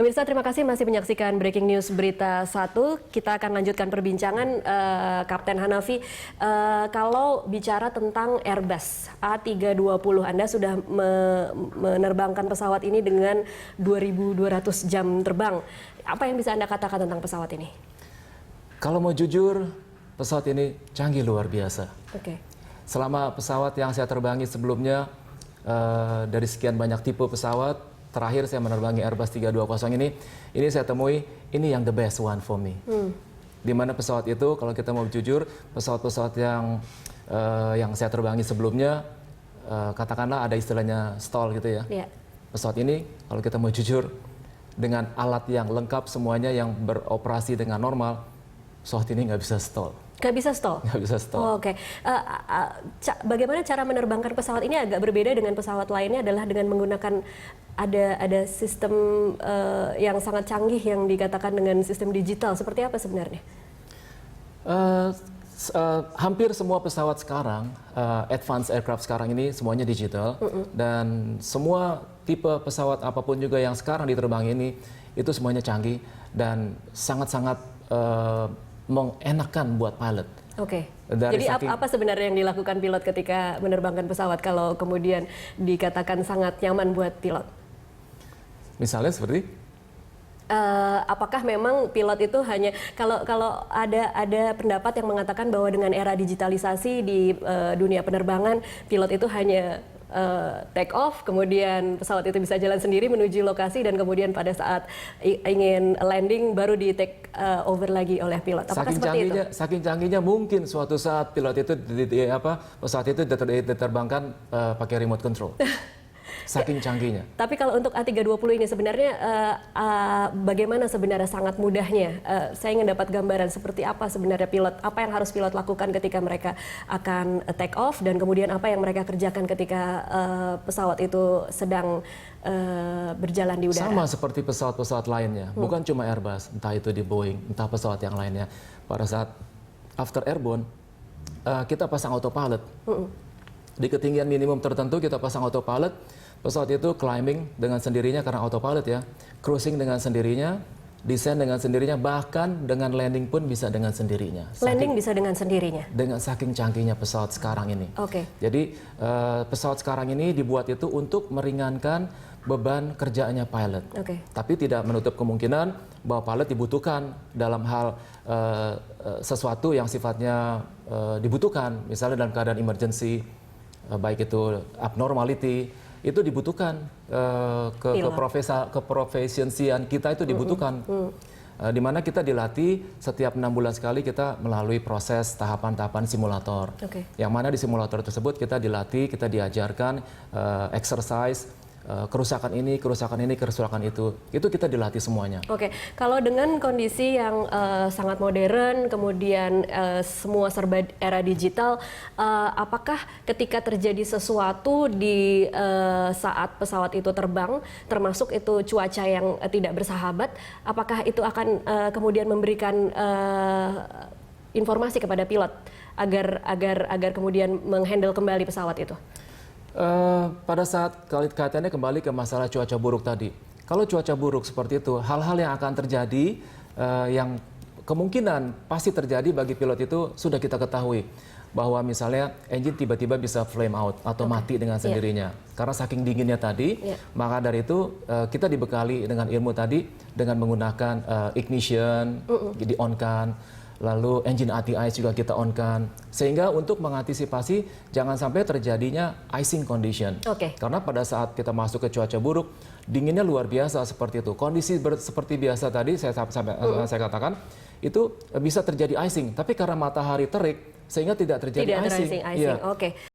Pemirsa, terima kasih masih menyaksikan Breaking News Berita 1. Kita akan lanjutkan perbincangan Kapten Hanafi. Kalau bicara tentang Airbus A320, Anda sudah menerbangkan pesawat ini dengan 2.200 jam terbang. Apa yang bisa Anda katakan tentang pesawat ini? Kalau mau jujur, pesawat ini canggih luar biasa. Oke. Selama pesawat yang saya terbangi sebelumnya, dari sekian banyak tipe pesawat, terakhir saya menerbangi Airbus 320 ini saya temui ini yang the best one for me. Di mana pesawat itu, kalau kita mau jujur, pesawat-pesawat yang saya terbangi sebelumnya, katakanlah ada istilahnya stall gitu ya. Yeah. Pesawat ini, kalau kita mau jujur, dengan alat yang lengkap semuanya yang beroperasi dengan normal, pesawat ini nggak bisa stall. Nggak bisa stall? Nggak bisa stall. Oh, oke. Bagaimana cara menerbangkan pesawat ini agak berbeda dengan pesawat lainnya adalah dengan menggunakan ada sistem yang sangat canggih yang dikatakan dengan sistem digital. Seperti apa sebenarnya? Hampir semua pesawat sekarang, advanced aircraft sekarang ini semuanya digital. Dan semua tipe pesawat apapun juga yang sekarang diterbangi ini, itu semuanya canggih dan sangat-sangat mengenakan buat pilot. Oke. Jadi apa sebenarnya yang dilakukan pilot ketika menerbangkan pesawat kalau kemudian dikatakan sangat nyaman buat pilot? Misalnya seperti? Apakah memang pilot itu hanya kalau ada pendapat yang mengatakan bahwa dengan era digitalisasi di dunia penerbangan, pilot itu hanya take off, kemudian pesawat itu bisa jalan sendiri menuju lokasi dan kemudian pada saat ingin landing baru di take over lagi oleh pilot. Apakah seperti itu? Saking canggihnya mungkin suatu saat pilot itu pesawat itu diterbangkan pakai remote control. Saking canggihnya. Tapi kalau untuk A320 ini sebenarnya bagaimana sebenarnya sangat mudahnya? Saya ingin dapat gambaran seperti apa sebenarnya pilot, apa yang harus pilot lakukan ketika mereka akan take off dan kemudian apa yang mereka kerjakan ketika pesawat itu sedang berjalan di udara. Sama seperti pesawat-pesawat lainnya, bukan cuma Airbus, entah itu di Boeing, entah pesawat yang lainnya. Pada saat after airborne, kita pasang autopilot. Di ketinggian minimum tertentu kita pasang autopilot. Pesawat itu climbing dengan sendirinya karena autopilot ya, cruising dengan sendirinya, descent dengan sendirinya, bahkan dengan landing pun bisa dengan sendirinya. Landing bisa dengan sendirinya? Dengan saking canggihnya pesawat sekarang ini. Oke. Jadi pesawat sekarang ini dibuat itu untuk meringankan beban kerjaannya pilot. Oke. Tapi tidak menutup kemungkinan bahwa pilot dibutuhkan dalam hal sesuatu yang sifatnya dibutuhkan, misalnya dalam keadaan emergency, baik itu abnormality, itu dibutuhkan keprofesiensian kita itu dibutuhkan. Di mana kita dilatih setiap 6 bulan sekali kita melalui proses tahapan-tahapan simulator. Yang mana di simulator tersebut kita dilatih, kita diajarkan exercise, kerusakan ini, kerusakan itu kita dilatih semuanya. Oke, kalau dengan kondisi yang sangat modern, kemudian semua serba era digital, apakah ketika terjadi sesuatu di saat pesawat itu terbang, termasuk itu cuaca yang tidak bersahabat, apakah itu akan kemudian memberikan informasi kepada pilot agar kemudian menghandle kembali pesawat itu? Pada saat kaitannya kembali ke masalah cuaca buruk tadi. Kalau cuaca buruk seperti itu, hal-hal yang akan terjadi, yang kemungkinan pasti terjadi bagi pilot itu sudah kita ketahui. Bahwa misalnya engine tiba-tiba bisa flame out atau mati dengan sendirinya. Karena saking dinginnya tadi, maka dari itu kita dibekali dengan ilmu tadi dengan menggunakan ignition, di-on-kan. Lalu engine ATI juga kita on-kan, sehingga untuk mengantisipasi jangan sampai terjadinya icing condition. Karena pada saat kita masuk ke cuaca buruk, dinginnya luar biasa seperti itu. Kondisi seperti biasa tadi saya katakan, itu bisa terjadi icing. Tapi karena matahari terik, sehingga tidak terjadi icing. Oke.